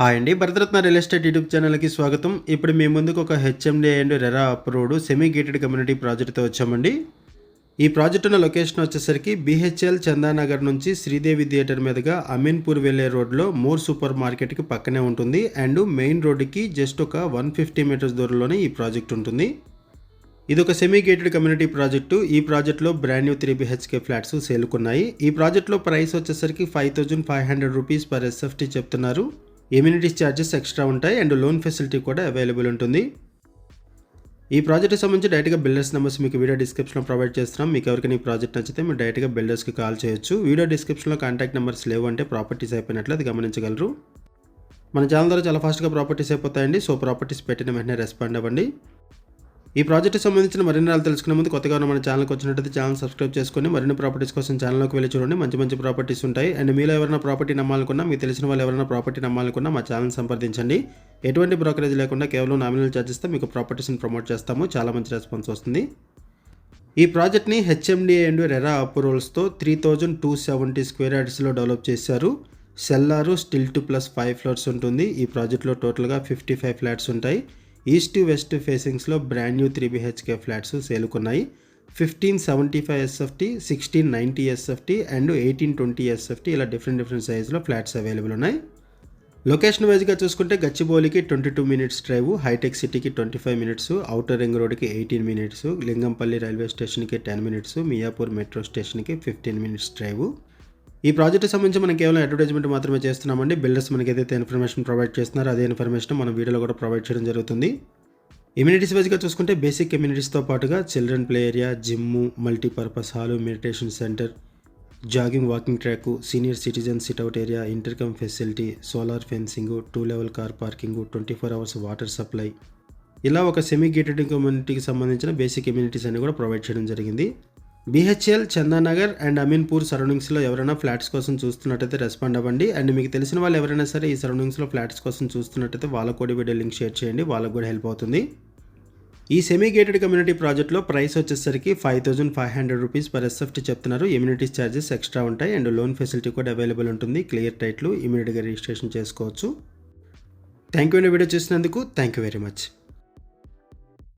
Hi అండి. Bharat Ratna real estate YouTube ఛానల్‌కి స్వాగతం. ఇప్పుడు మీ ముందుకు ఒక HMDA and RERA approved semi gated community ప్రాజెక్ట్‌తో వచ్చామండి. ఈ ప్రాజెక్ట్ ఉన్న లొకేషన్ వచ్చేసరికి బీహెచ్ఎల్ చందానగర్ నుంచి శ్రీదేవి థియేటర్ మీదుగా అమీన్పూర్ వెళ్ళే రోడ్లో మోర్ సూపర్ మార్కెట్‌కి పక్కనే ఉంటుంది. అండ్ మెయిన్ రోడ్డుకి జస్ట్ ఒక 150 మీటర్స్ దూరంలోనే ఈ ప్రాజెక్ట్ ఉంటుంది. ఇది ఒక సెమీ గేటెడ్ కమ్యూనిటీ ప్రాజెక్టు. ఈ ప్రాజెక్ట్లో బ్రాండ్ న్యూ 3 BHK ఫ్లాట్స్ సేల్కున్నాయి. ఈ ప్రాజెక్ట్లో ప్రైస్ వచ్చేసరికి 5500 రూపీస్ పర్ ఎస్ఎఫ్టీ చెప్తున్నారు. ఎమ్యూనిటీస్ ఛార్జెస్ ఎక్స్ట్రా ఉంటాయి అండ్ లోన్ ఫెసిలిటీ కూడా అవైలబుల్ ఉంటుంది. ఈ ప్రాజెక్ట్కి సంబంధించి డైరెక్ట్గా బిల్డర్స్ నెంబర్స్ మీకు వీడియో డిస్క్రిప్షన్లో ప్రొవైడ్ చేస్తున్నాం. మీకు ఎవరికైనా ఈ ప్రాజెక్ట్ నచ్చితే మీరు డైరెక్ట్గా బిల్డర్స్కి కాల్ చేయొచ్చు. వీడియో డిస్క్రిప్షన్లో కాంటాక్ట్ నెంబర్స్ లేవు అంటే ప్రాపర్టీస్ అయిపోయినట్లు అది గమనించగలరు. మన ఛానల్ ద్వారా చాలా ఫాస్ట్గా ప్రాపర్టీస్ అయిపోతాయండి. సో ప్రాపర్టీస్ పెట్టిన వెంటనే రెస్పాండ్ అవ్వండి. ఈ ప్రాజెక్ట్కి సంబంధించిన మరిన్ని వివరాలు తెలుసుకునే ముందు కొత్తగా మన ఛానల్కి వచ్చినట్లయితే ఛానల్ సబ్స్క్రైబ్ చేసుకొని మరిన్ని ప్రాపర్టీస్ కోసం ఛానల్లోకి వెళ్ళి చూడండి. మంచి ప్రాపర్టీస్ ఉంటాయి. అండ్ మీలో ఎవరైనా ప్రాపర్టీ నమ్మాలనుకున్నా, మీకు తెలిసిన వాళ్ళు ఎవరైనా ప్రాపర్టీ నమ్మాలనుకున్నా మా ఛానల్ సంప్రదించండి. ఎటువంటి బ్రోకరేజ్ లేకుండా కేవలం నామినల్ ఛార్జెస్తో మీకు ప్రాపర్టీస్ని ప్రమోట్ చేస్తాము. చాలా మంచి రెస్పాన్స్ వస్తుంది. ఈ ప్రాజెక్ట్ని హెచ్ఎండిఏ అండ్ రెరా అప్రూవల్స్తో 3270 స్క్వేర్ యార్డ్స్లో డెవలప్ చేశారు. Cellar stilt two plus 5 floors ఉంటుంది. ఈ ప్రాజెక్ట్లో టోటల్గా 55 ఫ్లాట్స్ ఉంటాయి. ఈస్ట్ వెస్ట్ ఫేసింగ్స్లో బ్రాండ్ న్యూ 3 BHK ఫ్లాట్స్ సేలుకున్నాయి. 1575 SFT, 1690 SFT అండ్ 1820 SFT ఇలా డిఫరెంట్ సైజ్లో ఫ్లాట్స్ అవైలబుల్ ఉన్నాయి. లొకేషన్ వైజ్గా చూసుకుంటే గచ్చిబౌలికి 22 మినిట్స్ డ్రైవ్, హైటెక్ సిటీకి 25 మినిట్స్, ఔటర్ రింగ్ రోడ్కి 18 మినిట్స్, లింగంపల్లి రైల్వే స్టేషన్కి 10 మినిట్స్, మియాపూర్ మెట్రో స్టేషన్కి 15 మినిట్స్ డ్రైవ్. ఈ ప్రాజెక్ట్ సంబంధించి మనం కేవలం అడ్వర్టైజ్మెంట్ మాత్రమే చేస్తున్నామండి. బిల్డర్స్ మనకి ఏదైతే ఇన్ఫర్మేషన్ ప్రొవైడ్ చేస్తున్నారో అదే ఇన్ఫర్మేషన్ మన వీడియోలో కూడా ప్రొవైడ్ చేయడం జరుగుతుంది. ఇమ్యూనిటీస్ వైజ్గా చూసుకుంటే బేసిక్ ఇమ్యూనిటీస్తో పాటుగా children play area, gym, multipurpose hall, meditation centre, jogging walking track, senior citizen sit-out area, intercom facility, solar fencing, 2 level car parking, 24 hours water supply ఇలా ఒక సెమీ గేటెడ్ కమ్యూనిటీకి సంబంధించిన బేసిక్ ఇమ్యూనిటీస్ అన్ని కూడా provide చేయడం జరిగింది. BHL Chandanagar and Ameenpur సరౌండింగ్స్లో ఎవరైనా ఫ్లాట్స్ కోసం చూస్తున్నట్టయితే రెస్పాండ్ అవ్వండి. అండ్ మీకు తెలిసిన వాళ్ళు ఎవరైనా సరే ఈ సరౌండింగ్స్లో ఫ్లాట్స్ కోసం చూస్తున్నట్టయితే వాళ్ళకు కూడా వీడియో లింక్ షేర్ చేయండి. వాళ్ళకు కూడా హెల్ప్ అవుతుంది. ఈ సెమీ గేటెడ్ కమ్యూనిటీ ప్రాజెక్ట్లో ప్రైస్ వచ్చేసరికి 5500 రూపీస్ పర్ ఎస్ఎఫ్టీ చెప్తున్నారు. ఇమ్యూనిటీస్ ఛార్జెస్ ఎక్స్ట్రా ఉంటాయి అండ్ లోన్ ఫెసిలిటీ కూడా అవైలబుల్ ఉంటుంది. క్లియర్ టైటిల్ ఇమీడియట్గా రిజిస్ట్రేషన్ చేసుకోవచ్చు. థ్యాంక్ యూ అండి వీడియో చూసినందుకు. Thank you very much.